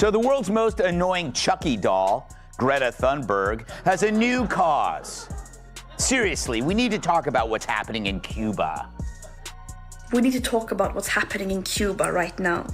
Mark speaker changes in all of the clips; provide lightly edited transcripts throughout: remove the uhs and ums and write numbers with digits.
Speaker 1: So the world's most annoying Chucky doll, Greta Thunberg, has a new cause. Seriously, we need to talk about what's happening in Cuba.
Speaker 2: We need to talk about what's happening in Cuba right now.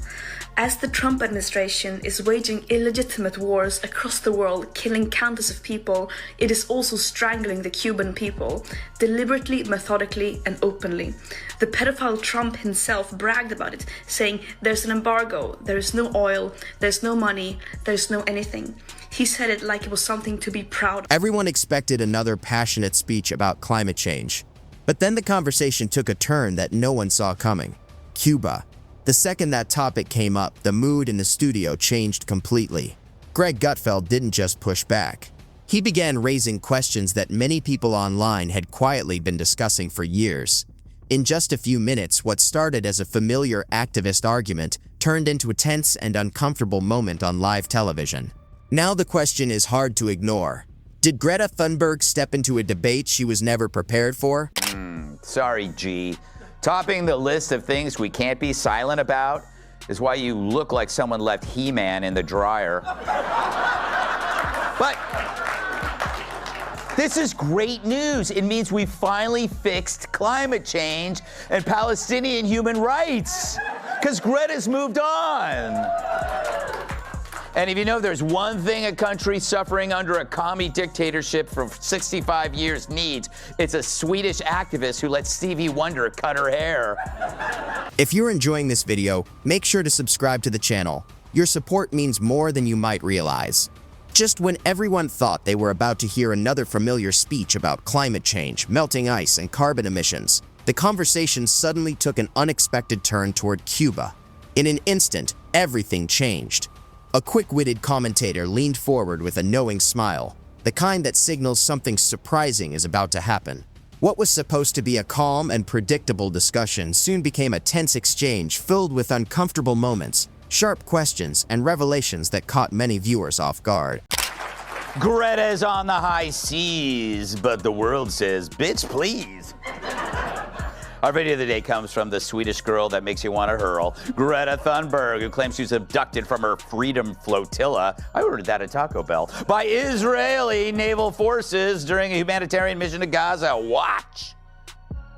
Speaker 2: As the Trump administration is waging illegitimate wars across the world, killing countless of people, it is also strangling the Cuban people, deliberately, methodically, and openly. The pedophile Trump himself bragged about it, saying, "There's an embargo, there is no oil, there's no money, there's no anything." He said it like it was something to be proud of.
Speaker 3: Everyone expected another passionate speech about climate change. But then the conversation took a turn that no one saw coming. Cuba. The second that topic came up, the mood in the studio changed completely. Gutfeld didn't just push back. He began raising questions that many people online had quietly been discussing for years. In just a few minutes, what started as a familiar activist argument turned into a tense and uncomfortable moment on live television. Now the question is hard to ignore. Did Greta Thunberg step into a debate she was never prepared for?
Speaker 1: Sorry, G. Topping the list of things we can't be silent about is why you look like someone left He-Man in the dryer. But this is great news. It means we finally fixed climate change and Palestinian human rights, because Greta's moved on. And if you know there's one thing a country suffering under a commie dictatorship for 65 years needs, it's a Swedish activist who let Stevie Wonder cut her hair.
Speaker 3: If you're enjoying this video, make sure to subscribe to the channel. Your support means more than you might realize. Just when everyone thought they were about to hear another familiar speech about climate change, melting ice, and carbon emissions, the conversation suddenly took an unexpected turn toward Cuba. In an instant, everything changed. A quick-witted commentator leaned forward with a knowing smile, the kind that signals something surprising is about to happen. What was supposed to be a calm and predictable discussion soon became a tense exchange filled with uncomfortable moments, sharp questions, and revelations that caught many viewers off guard.
Speaker 1: Greta is on the high seas, but the world says, "Bitch, please." Our video of the day comes from the Swedish girl that makes you want to hurl, Greta Thunberg, who claims she was abducted from her freedom flotilla, I ordered that at Taco Bell, by Israeli naval forces during a humanitarian mission to Gaza. Watch.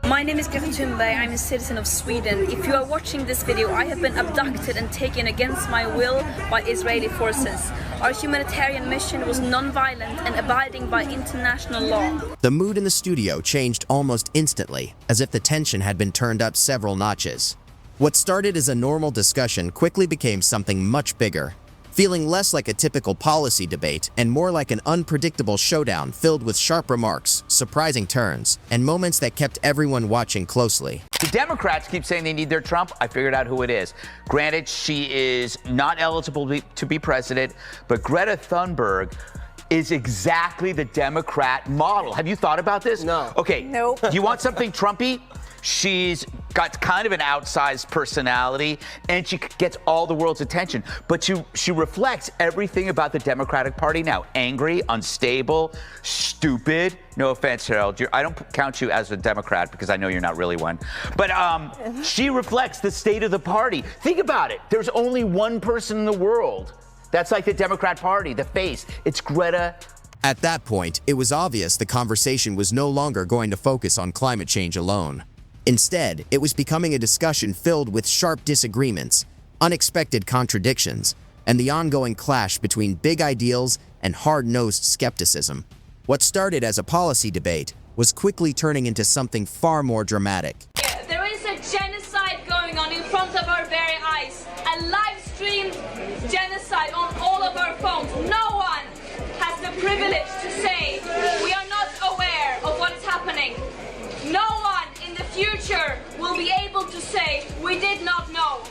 Speaker 2: My name is Greta Thunberg, I'm a citizen of Sweden. If you are watching this video, I have been abducted and taken against my will by Israeli forces. Our humanitarian mission was non-violent and abiding by international law.
Speaker 3: The mood in the studio changed almost instantly, as if the tension had been turned up several notches. What started as a normal discussion quickly became something much bigger, feeling less like a typical policy debate and more like an unpredictable showdown filled with sharp remarks, surprising turns, and moments that kept everyone watching closely.
Speaker 1: The Democrats keep saying they need their Trump. I figured out who it is. Granted, she is not eligible to be president, but Greta Thunberg is exactly the Democrat model. Have you thought about this?
Speaker 4: No.
Speaker 1: Okay.
Speaker 4: Nope.
Speaker 1: Do you want something Trumpy? She's got kind of an outsized personality, and she gets all the world's attention. But she reflects everything about the Democratic Party now. Angry, unstable, stupid. No offense, Harold. I don't count you as a Democrat because I know you're not really one. But she reflects the state of the party. Think about it. There's only one person in the world that's like the Democrat Party, the face. It's Greta.
Speaker 3: At that point, it was obvious the conversation was no longer going to focus on climate change alone. Instead, it was becoming a discussion filled with sharp disagreements, unexpected contradictions, and the ongoing clash between big ideals and hard-nosed skepticism. What started as a policy debate was quickly turning into something far more dramatic.
Speaker 5: There is a genocide going on in front of our very eyes, a live-streamed genocide on all of our phones. No one has the privilege to say we are not aware of what's happening. No one in the future will be able to say we did not know.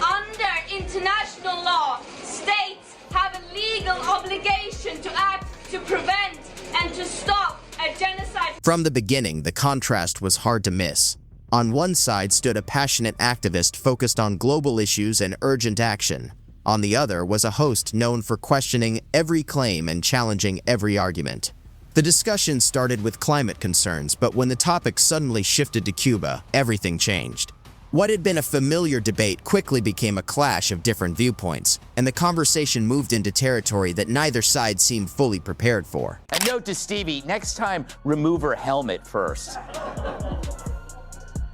Speaker 5: Under international law, states have a legal obligation to act to prevent and to stop a genocide.
Speaker 3: From the beginning, the contrast was hard to miss. On one side stood a passionate activist focused on global issues and urgent action. On the other was a host known for questioning every claim and challenging every argument. The discussion started with climate concerns, but when the topic suddenly shifted to Cuba, everything changed. What had been a familiar debate quickly became a clash of different viewpoints, and the conversation moved into territory that neither side seemed fully prepared for.
Speaker 1: And note to Stevie, next time, remove her helmet first.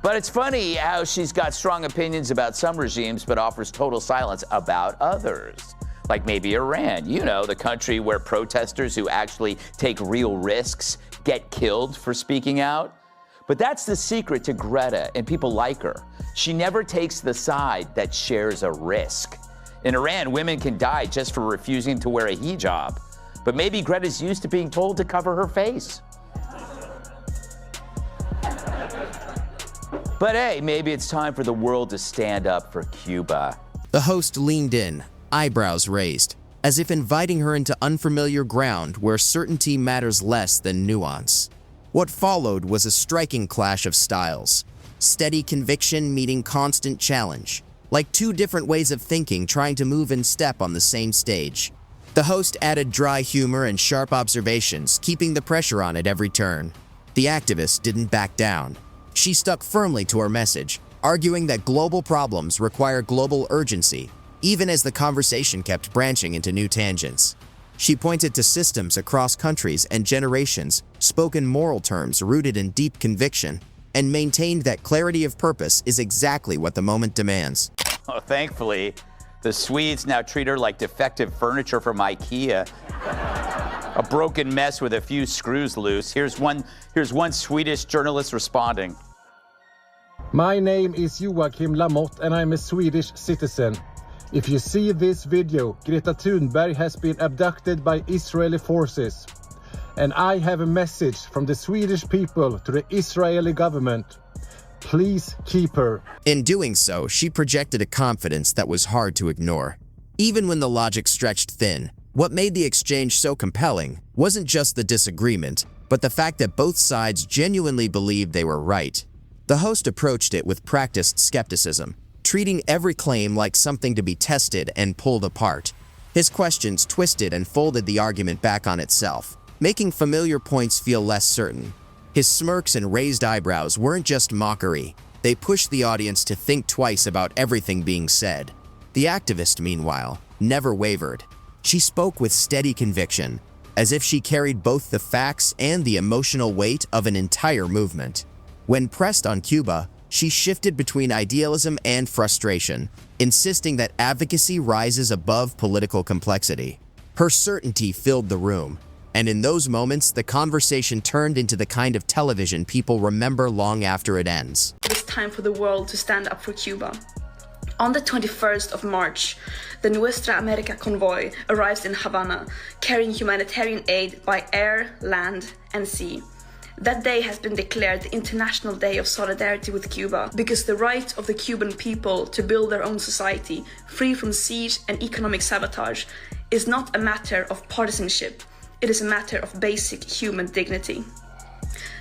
Speaker 1: But it's funny how she's got strong opinions about some regimes but offers total silence about others. Like maybe Iran, you know, the country where protesters who actually take real risks get killed for speaking out. But that's the secret to Greta and people like her. She never takes the side that shares a risk. In Iran, women can die just for refusing to wear a hijab. But maybe Greta's used to being told to cover her face. But hey, maybe it's time for the world to stand up for Cuba.
Speaker 3: The host leaned in, eyebrows raised, as if inviting her into unfamiliar ground where certainty matters less than nuance. What followed was a striking clash of styles. Steady conviction meeting constant challenge, like two different ways of thinking trying to move in step on the same stage. The host added dry humor and sharp observations, keeping the pressure on at every turn. The activist didn't back down. She stuck firmly to her message, arguing that global problems require global urgency, even as the conversation kept branching into new tangents. She pointed to systems across countries and generations, spoke in moral terms rooted in deep conviction, and maintained that clarity of purpose is exactly what the moment demands.
Speaker 1: Oh, thankfully, the Swedes now treat her like defective furniture from IKEA. A broken mess with a few screws loose. Here's one Swedish journalist responding.
Speaker 4: My name is Joachim Lamotte and I'm a Swedish citizen. If you see this video, Greta Thunberg has been abducted by Israeli forces. And I have a message from the Swedish people to the Israeli government. Please keep her.
Speaker 3: In doing so, she projected a confidence that was hard to ignore. Even when the logic stretched thin, what made the exchange so compelling wasn't just the disagreement, but the fact that both sides genuinely believed they were right. The host approached it with practiced skepticism, treating every claim like something to be tested and pulled apart. His questions twisted and folded the argument back on itself, making familiar points feel less certain. His smirks and raised eyebrows weren't just mockery. They pushed the audience to think twice about everything being said. The activist, meanwhile, never wavered. She spoke with steady conviction, as if she carried both the facts and the emotional weight of an entire movement. When pressed on Cuba, she shifted between idealism and frustration, insisting that advocacy rises above political complexity. Her certainty filled the room, and in those moments, the conversation turned into the kind of television people remember long after it ends.
Speaker 2: It's time for the world to stand up for Cuba. On the 21st of March, the Nuestra America convoy arrives in Havana, carrying humanitarian aid by air, land, and sea. That day has been declared the International Day of Solidarity with Cuba because the right of the Cuban people to build their own society, free from siege and economic sabotage, is not a matter of partisanship. It is a matter of basic human dignity.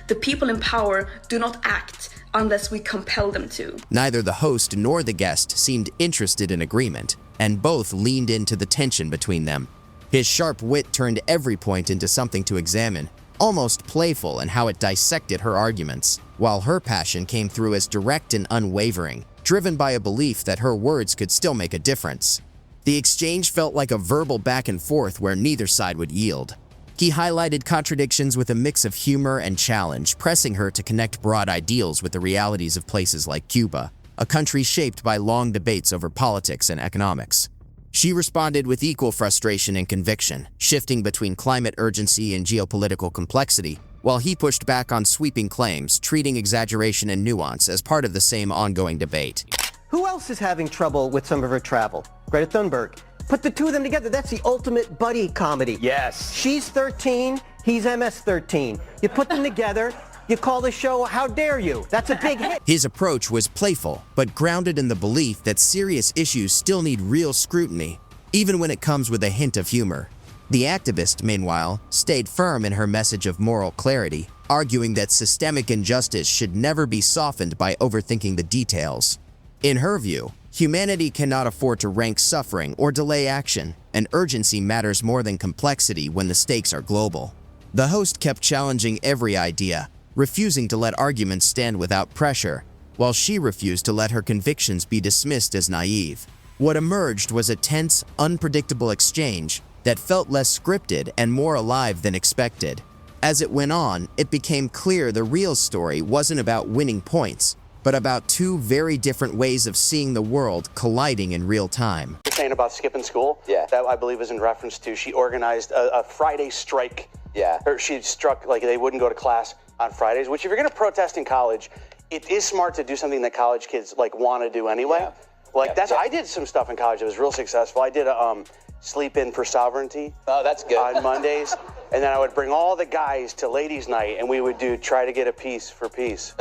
Speaker 2: The people in power do not act unless we compel them to.
Speaker 3: Neither the host nor the guest seemed interested in agreement, and both leaned into the tension between them. His sharp wit turned every point into something to examine, almost playful in how it dissected her arguments, while her passion came through as direct and unwavering, driven by a belief that her words could still make a difference. The exchange felt like a verbal back and forth where neither side would yield. He highlighted contradictions with a mix of humor and challenge, pressing her to connect broad ideals with the realities of places like Cuba, a country shaped by long debates over politics and economics. She responded with equal frustration and conviction, shifting between climate urgency and geopolitical complexity, while he pushed back on sweeping claims, treating exaggeration and nuance as part of the same ongoing debate.
Speaker 6: Who else is having trouble with some of her travel? Greta Thunberg. Put the two of them together, that's the ultimate buddy comedy.
Speaker 1: Yes.
Speaker 6: She's 13, he's MS-13. You put them together, you call the show How Dare You? That's a big hit.
Speaker 3: His approach was playful, but grounded in the belief that serious issues still need real scrutiny, even when it comes with a hint of humor. The activist, meanwhile, stayed firm in her message of moral clarity, arguing that systemic injustice should never be softened by overthinking the details. In her view, humanity cannot afford to rank suffering or delay action, and urgency matters more than complexity when the stakes are global. The host kept challenging every idea, refusing to let arguments stand without pressure. while she refused to let her convictions be dismissed as naive. What emerged was a tense, unpredictable exchange that felt less scripted and more alive than expected. As it went on, it became clear the real story wasn't about winning points, but about two very different ways of seeing the world colliding in real time.
Speaker 7: You're saying about skipping school?
Speaker 8: Yeah.
Speaker 7: That I believe is in reference to she organized a Friday strike.
Speaker 8: Yeah.
Speaker 7: Or she struck, like, they wouldn't go to class on Fridays, which if you're going to protest in college, it is smart to do something that college kids, like, want to do anyway.
Speaker 8: Yeah.
Speaker 7: Like,
Speaker 8: Yeah.
Speaker 7: I did some stuff in college that was real successful. I did a sleep in for sovereignty.
Speaker 8: Oh, that's good.
Speaker 7: On Mondays. And then I would bring all the guys to ladies' night, and we would try to get a piece for peace.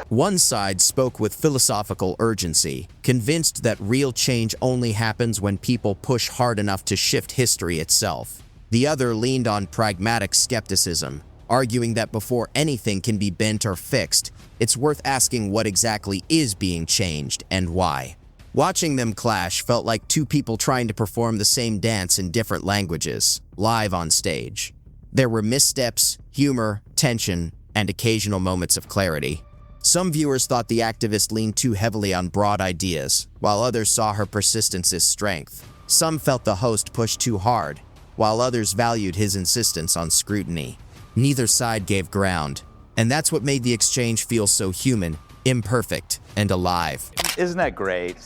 Speaker 3: One side spoke with philosophical urgency, convinced that real change only happens when people push hard enough to shift history itself. The other leaned on pragmatic skepticism, arguing that before anything can be bent or fixed, it's worth asking what exactly is being changed and why. Watching them clash felt like two people trying to perform the same dance in different languages, live on stage. There were missteps, humor, tension, and occasional moments of clarity. Some viewers thought the activist leaned too heavily on broad ideas, while others saw her persistence as strength. Some felt the host pushed too hard, while others valued his insistence on scrutiny. Neither side gave ground, and that's what made the exchange feel so human, imperfect, and alive.
Speaker 1: Isn't that great?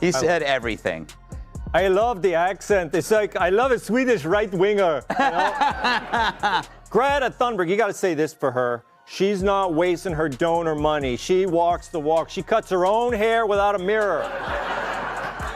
Speaker 1: He said everything.
Speaker 9: I love the accent. It's like, I love a Swedish right-winger. You know? Greta Thunberg, you got to say this for her. She's not wasting her donor money. She walks the walk. She cuts her own hair without a mirror.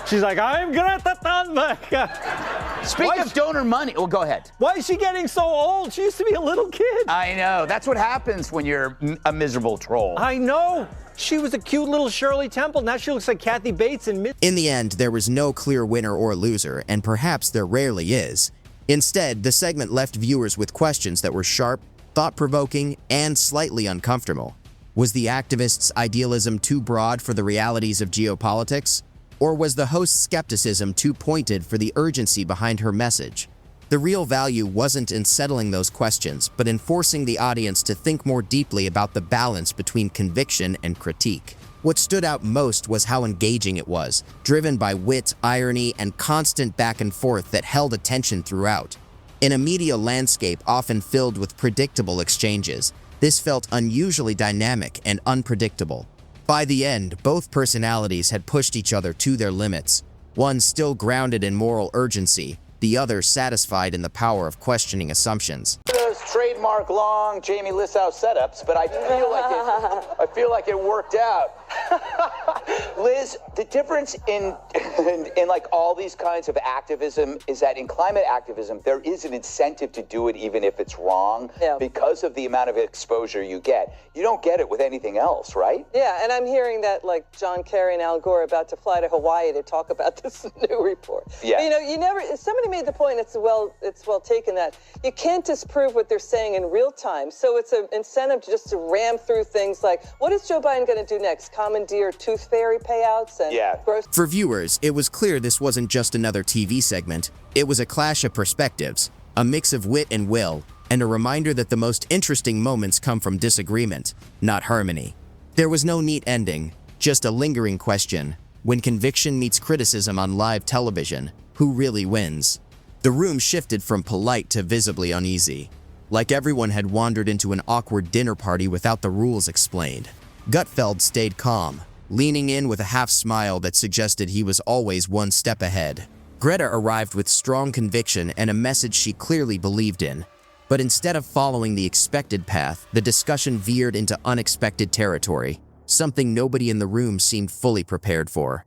Speaker 9: She's like, I'm Greta Thunberg.
Speaker 1: Speaking of donor money, well, go ahead.
Speaker 9: Why is she getting so old? She used to be a little kid.
Speaker 1: I know. That's what happens when you're a miserable troll.
Speaker 9: I know. She was a cute little Shirley Temple. Now she looks like Kathy Bates in mid.
Speaker 3: In the end, there was no clear winner or loser, and perhaps there rarely is. Instead, the segment left viewers with questions that were sharp, thought-provoking, and slightly uncomfortable. Was the activist's idealism too broad for the realities of geopolitics? Or was the host's skepticism too pointed for the urgency behind her message? The real value wasn't in settling those questions, but in forcing the audience to think more deeply about the balance between conviction and critique. What stood out most was how engaging it was, driven by wit, irony, and constant back and forth that held attention throughout. In a media landscape often filled with predictable exchanges, this felt unusually dynamic and unpredictable. By the end, both personalities had pushed each other to their limits, one still grounded in moral urgency, the other satisfied in the power of questioning assumptions.
Speaker 8: Those trademark long Jamie Lissow setups, but I feel like it worked out. Liz, the difference in like all these kinds of activism is that in climate activism, there is an incentive to do it even if it's wrong because of the amount of exposure you get. You don't get it with anything else, right?
Speaker 10: Yeah, and I'm hearing that like John Kerry and Al Gore are about to fly to Hawaii to talk about this new report.
Speaker 8: Yeah.
Speaker 10: But, you know, somebody made the point, it's well taken, that you can't disprove what they're saying in real time. So it's an incentive just to ram through things like, what is Joe Biden going to do next? Commandeer tooth fairy payouts and gross.
Speaker 3: For viewers, it was clear this wasn't just another TV segment. It was a clash of perspectives, a mix of wit and will, and a reminder that the most interesting moments come from disagreement, not harmony. There was no neat ending, just a lingering question. When conviction meets criticism on live television, who really wins? The room shifted from polite to visibly uneasy, like everyone had wandered into an awkward dinner party without the rules explained. Gutfeld stayed calm, leaning in with a half-smile that suggested he was always one step ahead. Greta arrived with strong conviction and a message she clearly believed in. But instead of following the expected path, the discussion veered into unexpected territory, something nobody in the room seemed fully prepared for.